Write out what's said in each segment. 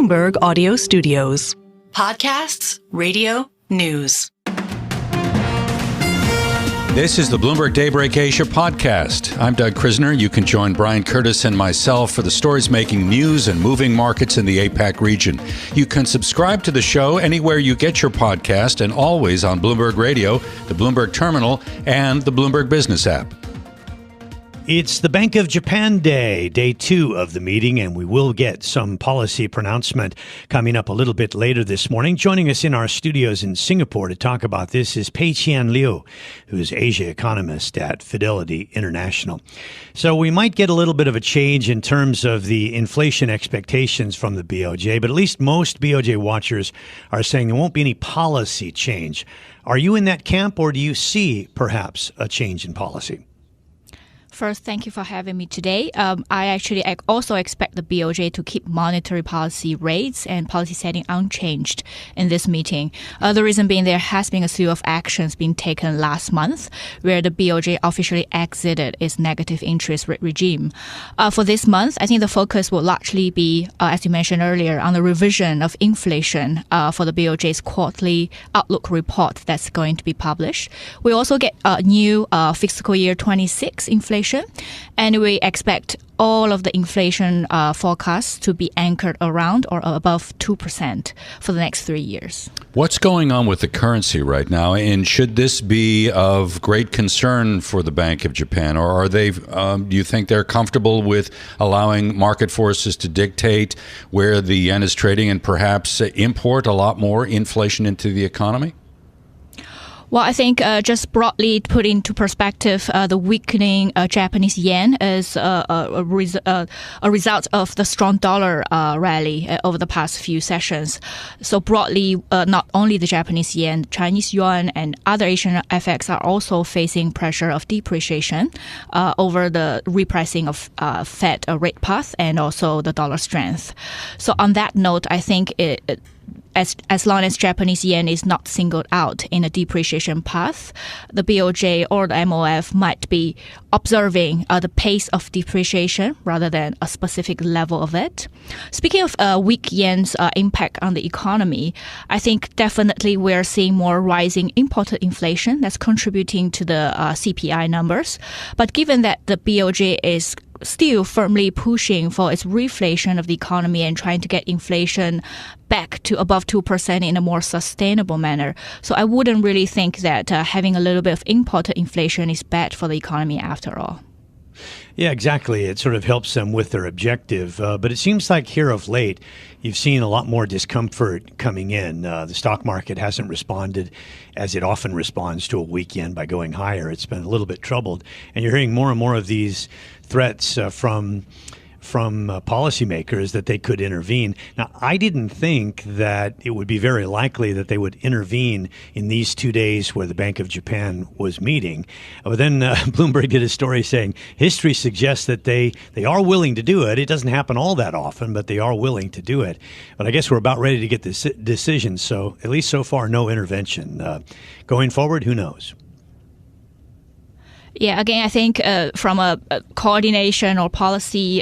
Bloomberg Audio Studios. Podcasts, radio, news. This is the Bloomberg Daybreak Asia podcast. I'm Doug Krisner. You can join Brian Curtis and myself for the stories making news and moving markets in the APAC region. You can subscribe to the show anywhere you get your podcast and always on Bloomberg Radio, the Bloomberg Terminal, and the Bloomberg Business app. It's the Bank of Japan Day, day 2 of the meeting, and we will get some policy pronouncement coming up a little bit later this morning. Joining us in our studios in Singapore to talk about this is Peiqian Liu, who is Asia economist at Fidelity International. So we might get a little bit of a change in terms of the inflation expectations from the BOJ, but at least most BOJ watchers are saying there won't be any policy change. Are you in that camp, or do you see perhaps a change in policy? First, thank you for having me today. I also expect the BOJ to keep monetary policy rates and policy setting unchanged in this meeting. The reason being there has been a slew of actions being taken last month where the BOJ officially exited its negative interest rate regime. For this month, I think the focus will largely be, as you mentioned earlier, on the revision of inflation for the BOJ's quarterly outlook report that's going to be published. We also get a new fiscal year 26 inflation. And we expect all of the inflation forecasts to be anchored around or above 2% for the next 3 years. What's going on with the currency right now? And should this be of great concern for the Bank of Japan? Or are they, do you think they're comfortable with allowing market forces to dictate where the yen is trading and perhaps import a lot more inflation into the economy? Well, I think just broadly put into perspective, the weakening Japanese yen is a result of the strong dollar rally over the past few sessions. So broadly, not only the Japanese yen, Chinese yuan, and other Asian FX are also facing pressure of depreciation over the repricing of Fed rate path and also the dollar strength. So on that note, I think as long as Japanese yen is not singled out in a depreciation path, the BOJ or the MOF might be observing the pace of depreciation rather than a specific level of it. Speaking of weak yen's impact on the economy, I think definitely we're seeing more rising imported inflation that's contributing to the CPI numbers. But given that the BOJ is still firmly pushing for its reflation of the economy and trying to get inflation back to above 2% in a more sustainable manner. So I wouldn't really think that having a little bit of imported inflation is bad for the economy after all. Yeah, exactly. It sort of helps them with their objective. But it seems like here of late, you've seen a lot more discomfort coming in. The stock market hasn't responded as it often responds to a weak yen by going higher. It's been a little bit troubled. And you're hearing more and more of these threats from policymakers that they could intervene. Now, I didn't think that it would be very likely that they would intervene in these 2 days where the Bank of Japan was meeting. But then Bloomberg did a story saying history suggests that they are willing to do it. It doesn't happen all that often, but they are willing to do it. But I guess we're about ready to get this decision. So at least so far, no intervention. Going forward, who knows? Yeah, again, I think from a coordination or policy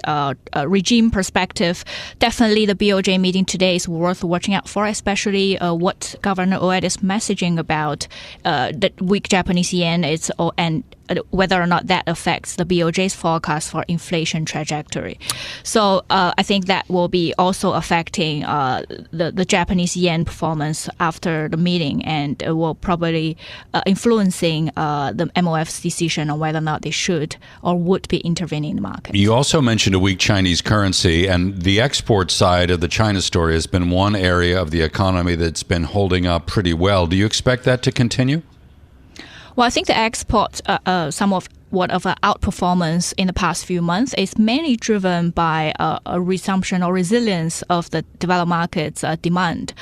regime perspective, definitely the BOJ meeting today is worth watching out for, especially what Governor Oed is messaging about the weak Japanese yen and whether or not that affects the BOJ's forecast for inflation trajectory. So I think that will be also affecting the Japanese yen performance after the meeting, and will probably influencing the MOF's decision on whether or not they should or would be intervening in the market. You also mentioned a weak Chinese currency, and the export side of the China story has been one area of the economy that's been holding up pretty well. Do you expect that to continue? Well, I think the exports, some of what of an outperformance in the past few months is mainly driven by a resumption or resilience of the developed markets demand.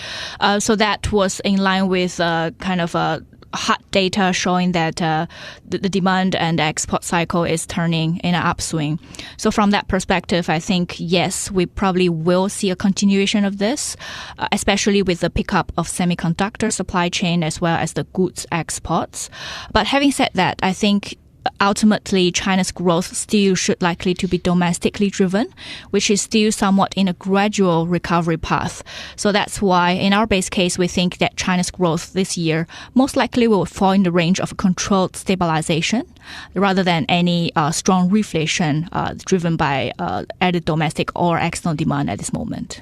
So that was in line with kind of a hot data showing that the demand and export cycle is turning in an upswing. So from that perspective, I think, yes, we probably will see a continuation of this, especially with the pickup of semiconductor supply chain as well as the goods exports. But having said that, I think ultimately China's growth still should likely to be domestically driven, which is still somewhat in a gradual recovery path. So that's why in our base case, we think that China's growth this year most likely will fall in the range of controlled stabilization rather than any strong reflation driven by either domestic or external demand at this moment.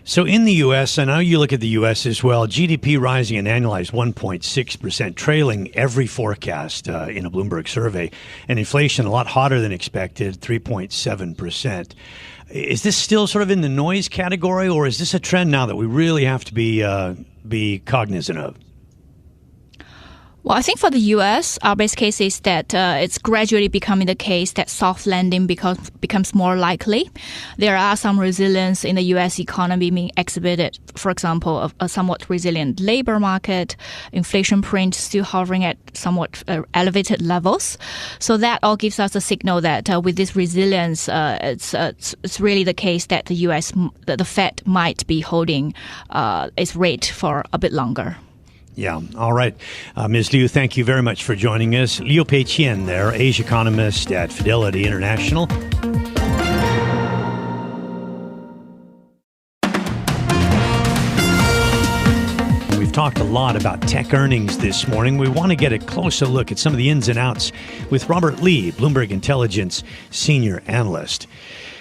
So in the U.S., I know you look at the U.S. as well, GDP rising an annualized 1.6%, trailing every forecast in a Bloomberg survey, and inflation a lot hotter than expected, 3.7%. Is this still sort of in the noise category, or is this a trend now that we really have to be cognizant of? Well, I think for the U.S., our base case is that it's gradually becoming the case that soft landing becomes more likely. There are some resilience in the U.S. economy being exhibited, for example, a somewhat resilient labor market, inflation print still hovering at somewhat elevated levels. So that all gives us a signal that with this resilience, it's really the case that the U.S., the Fed might be holding its rate for a bit longer. Yeah. All right. Ms. Liu, thank you very much for joining us. Liu Peiqian there, Asia economist at Fidelity International. We've talked a lot about tech earnings this morning. We want to get a closer look at some of the ins and outs with Robert Lee, Bloomberg Intelligence Senior Analyst.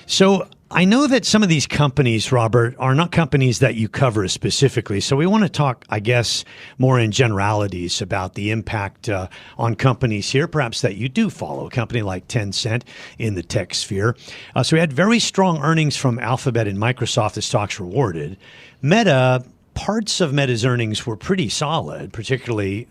So I know that some of these companies, Robert, are not companies that you cover specifically. So we want to talk, I guess, more in generalities about the impact on companies here, perhaps that you do follow, a company like Tencent in the tech sphere. So we had very strong earnings from Alphabet and Microsoft. The stocks rewarded. Meta, parts of Meta's earnings were pretty solid, particularly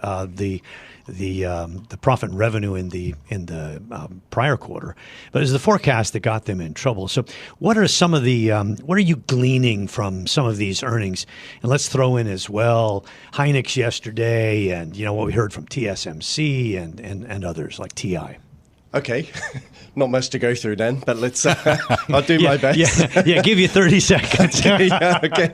the profit and revenue in the prior quarter, but it was the forecast that got them in trouble. So, what are some of the what are you gleaning from some of these earnings? And let's throw in as well Hynix yesterday, and what we heard from TSMC and others like TI. Okay, not much to go through then, but let's. I'll do my best. Yeah, give you 30 seconds. Okay.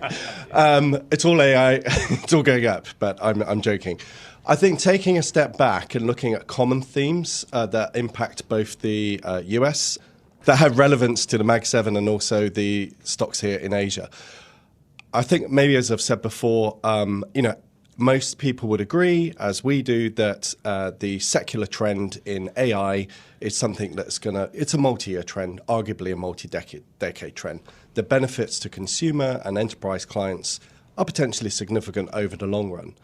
It's all AI. It's all going up, but I'm joking. I think taking a step back and looking at common themes that impact both the US, that have relevance to the Mag 7 and also the stocks here in Asia. I think maybe, as I've said before, most people would agree, as we do, that the secular trend in AI is something that's it's a multi-year trend, arguably a multi-decade trend. The benefits to consumer and enterprise clients are potentially significant over the long run.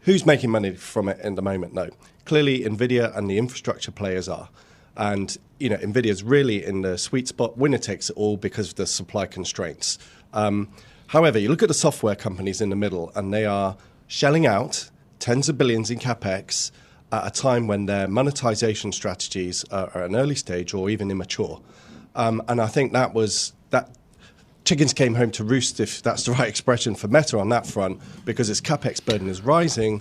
Who's making money from it in the moment? No. Clearly, NVIDIA and the infrastructure players are. And, NVIDIA's really in the sweet spot. Winner takes it all because of the supply constraints. However, you look at the software companies in the middle, and they are shelling out tens of billions in CapEx at a time when their monetization strategies are at an early stage or even immature. And I think that chickens came home to roost, if that's the right expression, for Meta on that front, because its CapEx burden is rising,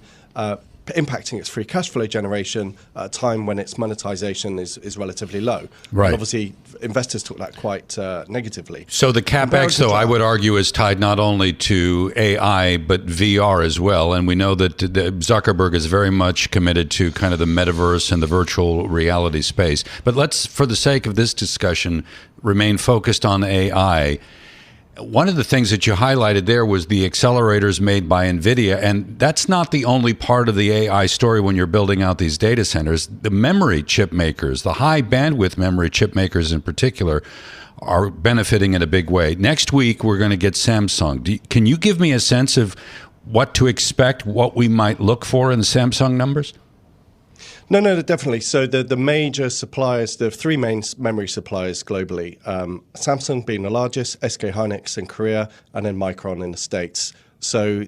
impacting its free cash flow generation at a time when its monetization is relatively low. Right. And obviously, investors took that quite negatively. So the CapEx, though, I would argue is tied not only to AI, but VR as well. And we know that Zuckerberg is very much committed to kind of the metaverse and the virtual reality space. But let's, for the sake of this discussion, remain focused on AI. One of the things that you highlighted there was the accelerators made by NVIDIA, and that's not the only part of the AI story when you're building out these data centers. The memory chip makers, the high bandwidth memory chip makers in particular, are benefiting in a big way. Next week, we're going to get Samsung. Can you give me a sense of what to expect, what we might look for in the Samsung numbers? No, definitely. So the major suppliers, the three main memory suppliers globally, Samsung being the largest, SK Hynix in Korea, and then Micron in the States. So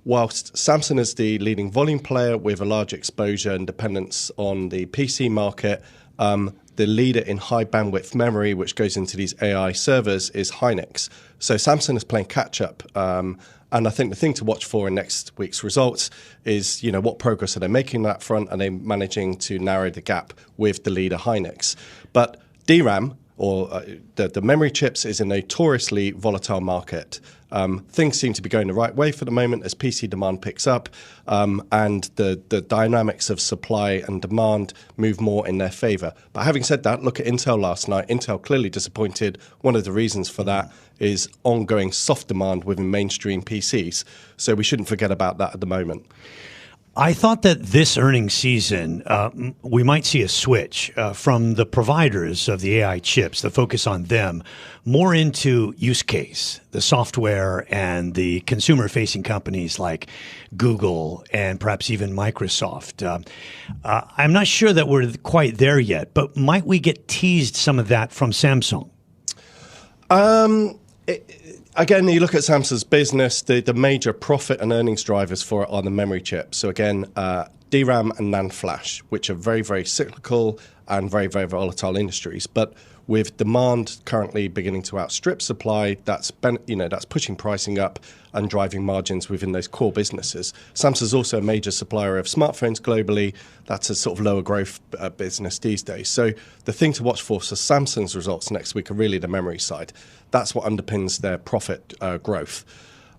whilst Samsung is the leading volume player with a large exposure and dependence on the PC market, the leader in high bandwidth memory, which goes into these AI servers, is Hynix. So Samsung is playing catch up. And I think the thing to watch for in next week's results is, what progress are they making on that front? Are they managing to narrow the gap with the leader Hynix? But DRAM the memory chips is a notoriously volatile market. Things seem to be going the right way for the moment as PC demand picks up, and the dynamics of supply and demand move more in their favor. But having said that, look at Intel last night. Intel clearly disappointed. One of the reasons for that is ongoing soft demand within mainstream PCs. So we shouldn't forget about that at the moment. I thought that this earnings season, we might see a switch from the providers of the AI chips, the focus on them, more into use case, the software and the consumer-facing companies like Google and perhaps even Microsoft. I'm not sure that we're quite there yet, but might we get teased some of that from Samsung? Again, you look at Samsung's business, the major profit and earnings drivers for it are the memory chips. So again, DRAM and NAND flash, which are very, very cyclical and very, very volatile industries. But with demand currently beginning to outstrip supply, that's pushing pricing up and driving margins within those core businesses. Samsung's also a major supplier of smartphones globally. That's a sort of lower growth business these days. So the thing to watch for Samsung's results next week are really the memory side. That's what underpins their profit growth.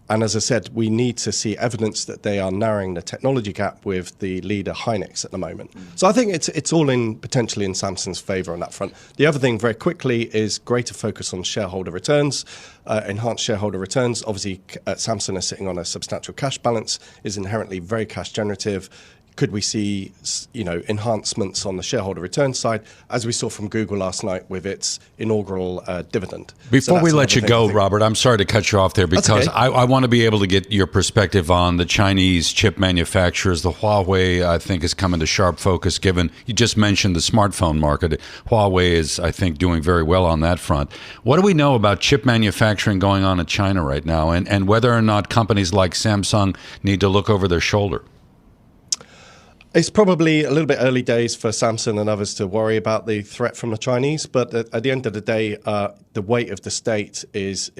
And as I said, we need to see evidence that they are narrowing the technology gap with the leader Hynix at the moment. So I think it's all potentially in Samsung's favor on that front. The other thing very quickly is greater focus on shareholder returns, enhanced shareholder returns. Obviously, Samsung is sitting on a substantial cash balance, is inherently very cash generative. Could we see, enhancements on the shareholder return side, as we saw from Google last night with its inaugural dividend? Before we let you go, Robert, I'm sorry to cut you off there because okay. I want to be able to get your perspective on the Chinese chip manufacturers. The Huawei, I think, is coming to sharp focus given you just mentioned the smartphone market. Huawei is, I think, doing very well on that front. What do we know about chip manufacturing going on in China right now and whether or not companies like Samsung need to look over their shoulder? It's probably a little bit early days for Samsung and others to worry about the threat from the Chinese, but at the end of the day, the weight of the state is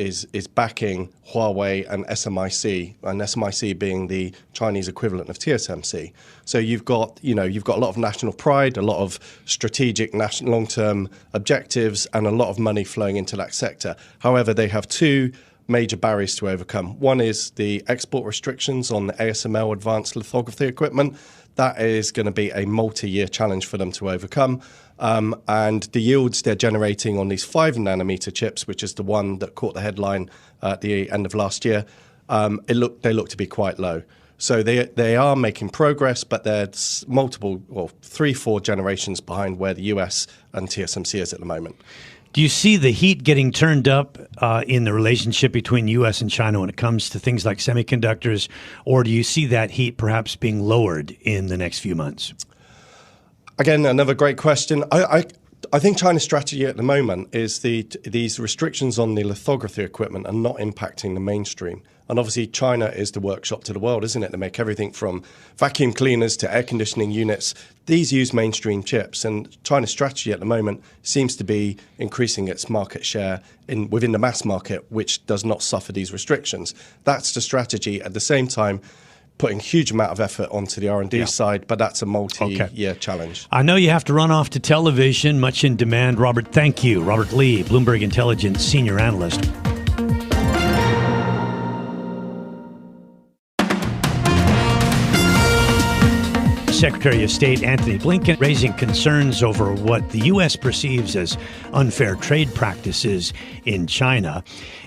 backing Huawei and SMIC being the Chinese equivalent of TSMC. So you've got a lot of national pride, a lot of strategic national long-term objectives, and a lot of money flowing into that sector. However, they have two major barriers to overcome. One is the export restrictions on the ASML advanced lithography equipment. That is going to be a multi-year challenge for them to overcome. And the yields they're generating on these 5-nanometer chips, which is the one that caught the headline at the end of last year, they look to be quite low. So they are making progress, but they're 3-4 generations behind where the US and TSMC is at the moment. Do you see the heat getting turned up in the relationship between U.S. and China when it comes to things like semiconductors, or do you see that heat perhaps being lowered in the next few months? Again, another great question. I think China's strategy at the moment is these restrictions on the lithography equipment are not impacting the mainstream. And obviously, China is the workshop to the world, isn't it? They make everything from vacuum cleaners to air conditioning units. These use mainstream chips. And China's strategy at the moment seems to be increasing its market share within the mass market, which does not suffer these restrictions. That's the strategy. At the same time, putting a huge amount of effort onto the R&D side, but that's a multi-year challenge. I know you have to run off to television, much in demand. Robert, thank you. Robert Lee, Bloomberg Intelligence Senior Analyst. Secretary of State Antony Blinken raising concerns over what the U.S. perceives as unfair trade practices in China.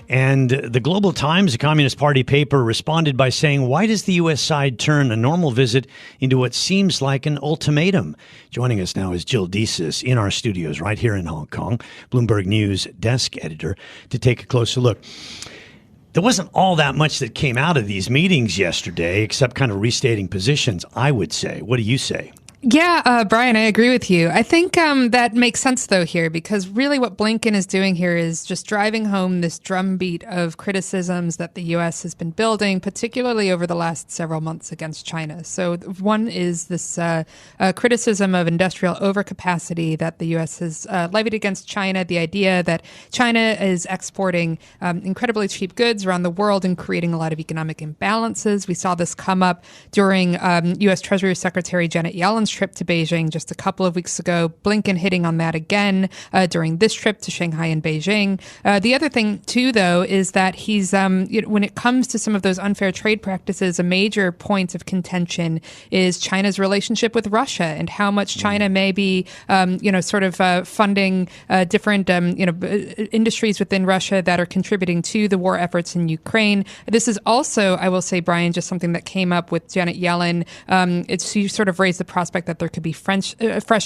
And the Global Times, a Communist Party paper, responded by saying, why does the U.S. side turn a normal visit into what seems like an ultimatum? Joining us now is Jill Disis in our studios right here in Hong Kong, Bloomberg News Desk editor, to take a closer look. There wasn't all that much that came out of these meetings yesterday, except kind of restating positions, I would say. What do you say? Yeah, Brian, I agree with you. I think that makes sense, though, here, because really what Blinken is doing here is just driving home this drumbeat of criticisms that the U.S. has been building, particularly over the last several months against China. So one is this criticism of industrial overcapacity that the U.S. has levied against China, the idea that China is exporting incredibly cheap goods around the world and creating a lot of economic imbalances. We saw this come up during U.S. Treasury Secretary Janet Yellen's trip to Beijing just a couple of weeks ago. Blinken hitting on that again during this trip to Shanghai and Beijing. The other thing, too, though, is that he's, when it comes to some of those unfair trade practices, a major point of contention is China's relationship with Russia and how much China may be, funding different, industries within Russia that are contributing to the war efforts in Ukraine. This is also, I will say, Brian, just something that came up with Janet Yellen. She sort of raised the prospect that there could be fresh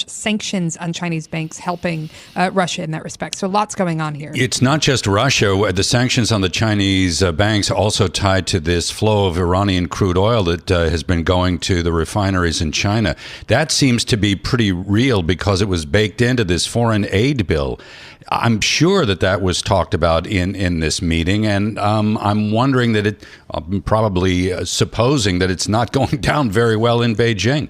sanctions on Chinese banks helping Russia in that respect. So lots going on here. It's not just Russia. The sanctions on the Chinese banks also tied to this flow of Iranian crude oil that has been going to the refineries in China. That seems to be pretty real because it was baked into this foreign aid bill. I'm sure that was talked about in this meeting, and I'm wondering I'm probably supposing that it's not going down very well in Beijing.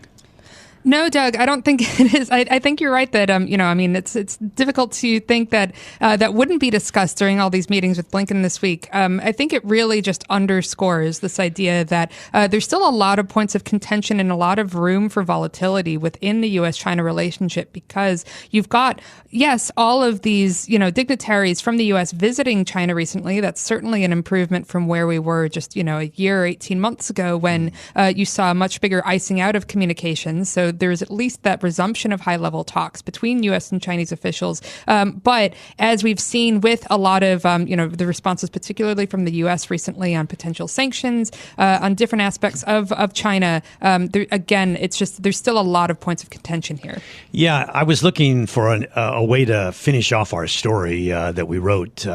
No, Doug, I don't think it is. I think you're right that, it's difficult to think that that wouldn't be discussed during all these meetings with Blinken this week. I think it really just underscores this idea that there's still a lot of points of contention and a lot of room for volatility within the U.S.-China relationship because you've got, yes, all of these, dignitaries from the U.S. visiting China recently. That's certainly an improvement from where we were just, a year or 18 months ago when you saw a much bigger icing out of communications. So there's at least that resumption of high-level talks between U.S. and Chinese officials. But as we've seen with a lot of, the responses, particularly from the U.S. recently on potential sanctions, on different aspects of China, it's just there's still a lot of points of contention here. Yeah, I was looking for a way to finish off our story that we wrote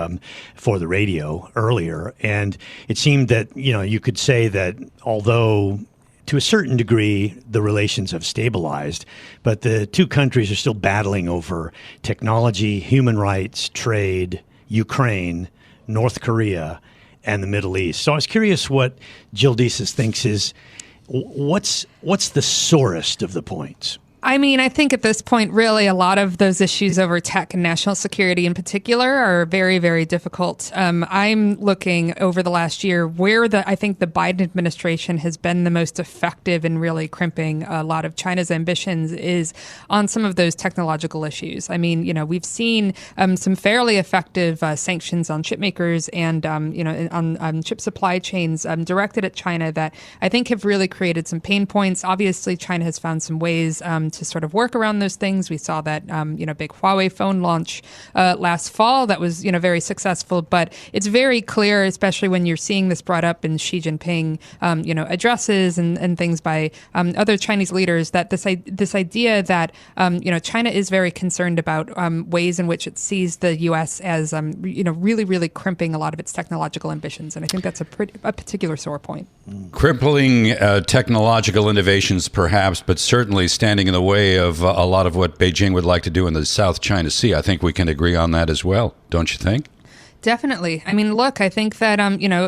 for the radio earlier. And it seemed that, you could say that although to a certain degree, the relations have stabilized, but the two countries are still battling over technology, human rights, trade, Ukraine, North Korea, and the Middle East. So I was curious what Jill Disis thinks is what's the sorest of the points? I mean, I think at this point, really, a lot of those issues over tech and national security in particular are very, very difficult. I'm looking over the last year where I think the Biden administration has been the most effective in really crimping a lot of China's ambitions is on some of those technological issues. I mean, we've seen some fairly effective sanctions on chip makers and, on chip supply chains directed at China that I think have really created some pain points. Obviously, China has found some ways to sort of work around those things. We saw that, big Huawei phone launch last fall that was, very successful. But it's very clear, especially when you're seeing this brought up in Xi Jinping, addresses and things by other Chinese leaders, that this idea that, China is very concerned about ways in which it sees the U.S. as, really, really crimping a lot of its technological ambitions. And I think that's a particular sore point. Crippling technological innovations, perhaps, but certainly standing in the way of a lot of what Beijing would like to do in the South China Sea. I think we can agree on that as well, don't you think? Definitely. I mean, look, I think that,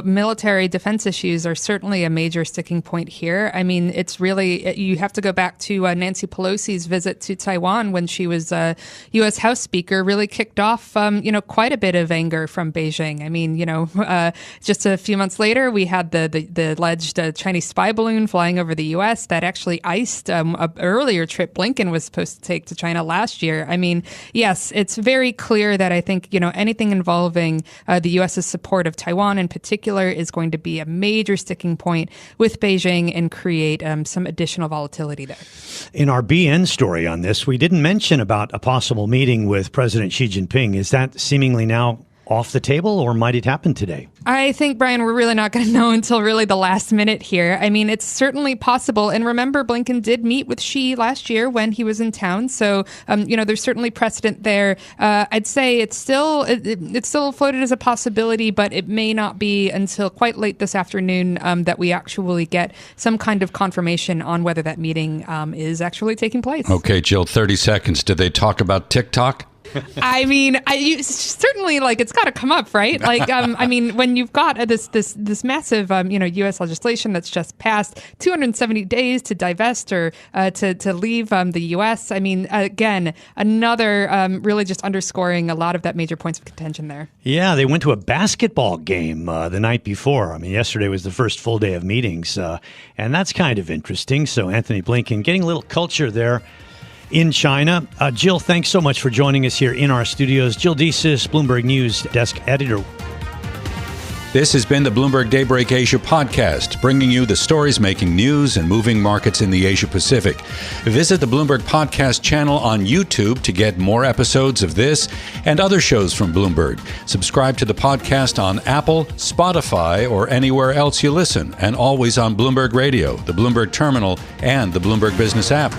military defense issues are certainly a major sticking point here. I mean, it's really, you have to go back to Nancy Pelosi's visit to Taiwan when she was U.S. House Speaker, really kicked off, quite a bit of anger from Beijing. I mean, just a few months later, we had the alleged Chinese spy balloon flying over the U.S. that actually iced an earlier trip Blinken was supposed to take to China last year. I mean, yes, it's very clear that I think, anything involving the U.S.'s support of Taiwan in particular is going to be a major sticking point with Beijing and create some additional volatility there. In our BN story on this, we didn't mention about a possible meeting with President Xi Jinping. Is that seemingly now off the table, or might it happen today? I think, Brian, we're really not going to know until really the last minute here. I mean, it's certainly possible. And remember, Blinken did meet with Xi last year when he was in town. So, there's certainly precedent there. I'd say it's still floated as a possibility, but it may not be until quite late this afternoon that we actually get some kind of confirmation on whether that meeting is actually taking place. Okay, Jill, 30 seconds. Did they talk about TikTok? I mean, certainly, like, it's got to come up, right? Like, I mean, when you've got this massive, U.S. legislation that's just passed, 270 days to divest or to leave the U.S. I mean, again, another really just underscoring a lot of that major points of contention there. Yeah, they went to a basketball game the night before. I mean, yesterday was the first full day of meetings, and that's kind of interesting. So Antony Blinken getting a little culture there in China. Jill, thanks so much for joining us here in our studios. Jill Disis, Bloomberg News Desk editor. This has been the Bloomberg Daybreak Asia podcast, bringing you the stories making news and moving markets in the Asia Pacific. Visit the Bloomberg Podcast channel on YouTube to get more episodes of this and other shows from Bloomberg. Subscribe to the podcast on Apple, Spotify, or anywhere else you listen, and always on Bloomberg Radio, the Bloomberg Terminal, and the Bloomberg Business app.